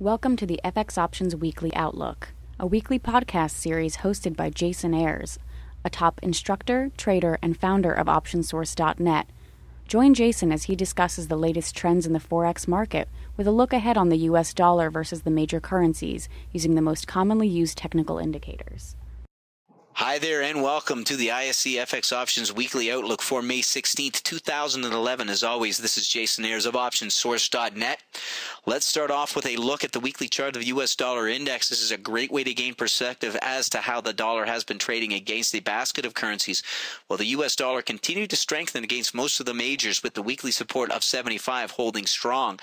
Welcome to the FX Options Weekly Outlook, a weekly podcast series hosted by Jason Ayres, a top instructor, trader, and founder of OptionSource.net. Join Jason as he discusses the latest trends in the Forex market with a look ahead on the US dollar versus the major currencies using the most commonly used technical indicators. Hi there and welcome to the ISC FX Options Weekly Outlook for May 16th, 2011. As always, this is Jason Ayres of OptionSource.net. Let's start off with a look at the weekly chart of the US dollar index. This is a great way to gain perspective as to how the dollar has been trading against a basket of currencies. Well, the US dollar continued to strengthen against most of the majors with the weekly support of 75 holding strong.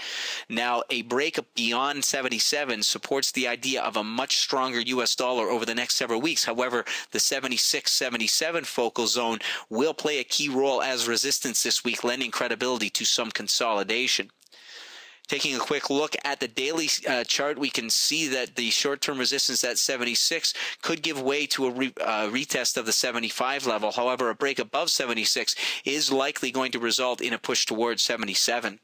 Now, a break beyond 77 supports the idea of a much stronger US dollar over the next several weeks. However, the 76-77 focal zone will play a key role as resistance this week, lending credibility to some consolidation. Taking a quick look at the daily chart, we can see that the short-term resistance at 76 could give way to a retest of the 75 level. However, a break above 76 is likely going to result in a push towards 77.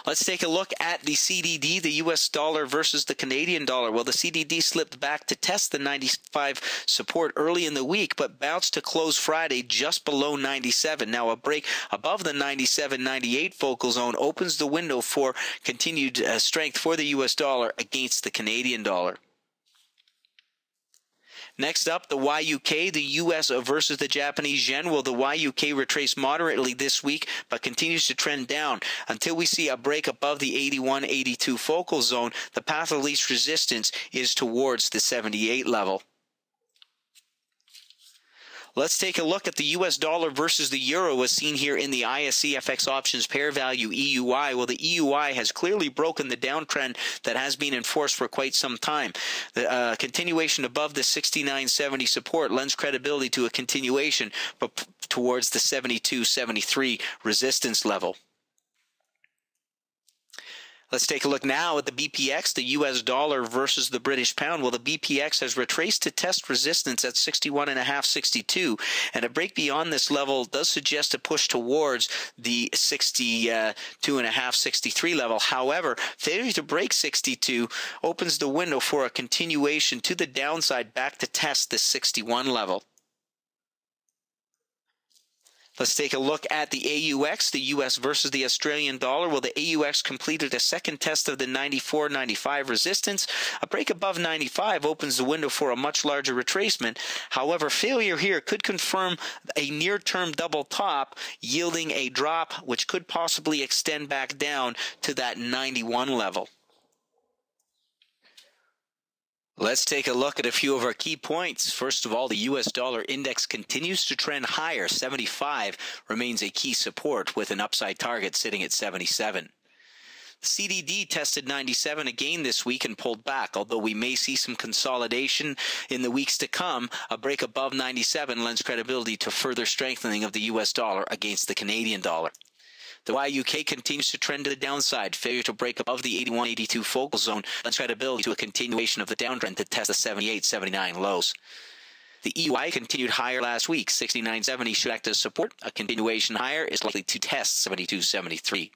Let's take a look at the CDD, the US dollar versus the Canadian dollar. Well, the CDD slipped back to test the 95 support early in the week, but bounced to close Friday just below 97. Now, a break above the 97-98 focal zone opens the window for continued strength for the US dollar against the Canadian dollar. Next up, the YUK, the US versus the Japanese yen. Well, the YUK retraced moderately this week, but continues to trend down. Until we see a break above the 81-82 focal zone, the path of least resistance is towards the 78 level. Let's take a look at the US dollar versus the euro as seen here in the ISC FX Options pair value EUI. Well, the EUI has clearly broken the downtrend that has been enforced for quite some time. The continuation above the 69.70 support lends credibility to a continuation but towards the 72.73 resistance level. Let's take a look now at the BPX, the US dollar versus the British pound. Well, the BPX has retraced to test resistance at 61.5, 62, and a break beyond this level does suggest a push towards the 62.5, 63 level. However, failure to break 62 opens the window for a continuation to the downside back to test the 61 level. Let's take a look at the AUX, the US versus the Australian dollar. Well, the AUX completed a second test of the 94.95 resistance. A break above 95 opens the window for a much larger retracement. However, failure here could confirm a near-term double top, yielding a drop which could possibly extend back down to that 91 level. Let's take a look at a few of our key points. First of all, the US dollar index continues to trend higher. 75 remains a key support with an upside target sitting at 77. The CDD tested 97 again this week and pulled back. Although we may see some consolidation in the weeks to come, a break above 97 lends credibility to further strengthening of the US dollar against the Canadian dollar. The YUK continues to trend to the downside. Failure to break above the 81-82 focal zone lends credibility to a continuation of the downtrend to test the 78-79 lows. The EUI continued higher last week. 69.70 should act as support. A continuation higher is likely to test 72.73.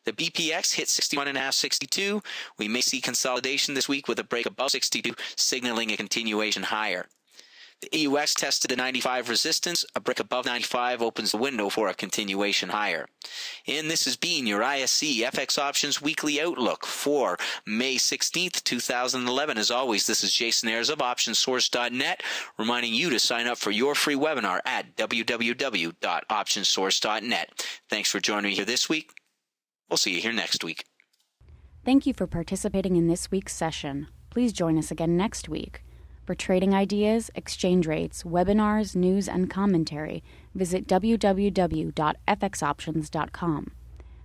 The BPX hit 61.5, 62. We may see consolidation this week with a break above 62, signaling a continuation higher. The AUX tested the 95 resistance. A break above 95 opens the window for a continuation higher. And this has been your ISC FX Options Weekly Outlook for May 16th, 2011. As always, this is Jason Ayres of OptionSource.net, reminding you to sign up for your free webinar at www.optionsource.net. Thanks for joining me here this week. We'll see you here next week. Thank you for participating in this week's session. Please join us again next week. For trading ideas, exchange rates, webinars, news, and commentary, visit www.fxoptions.com.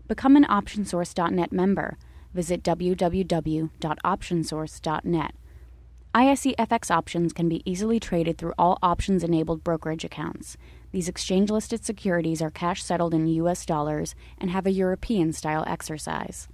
Become an OptionSource.net member. Visit www.optionsource.net. ISC FX options can be easily traded through all options-enabled brokerage accounts. These exchange-listed securities are cash-settled in US dollars and have a European-style exercise.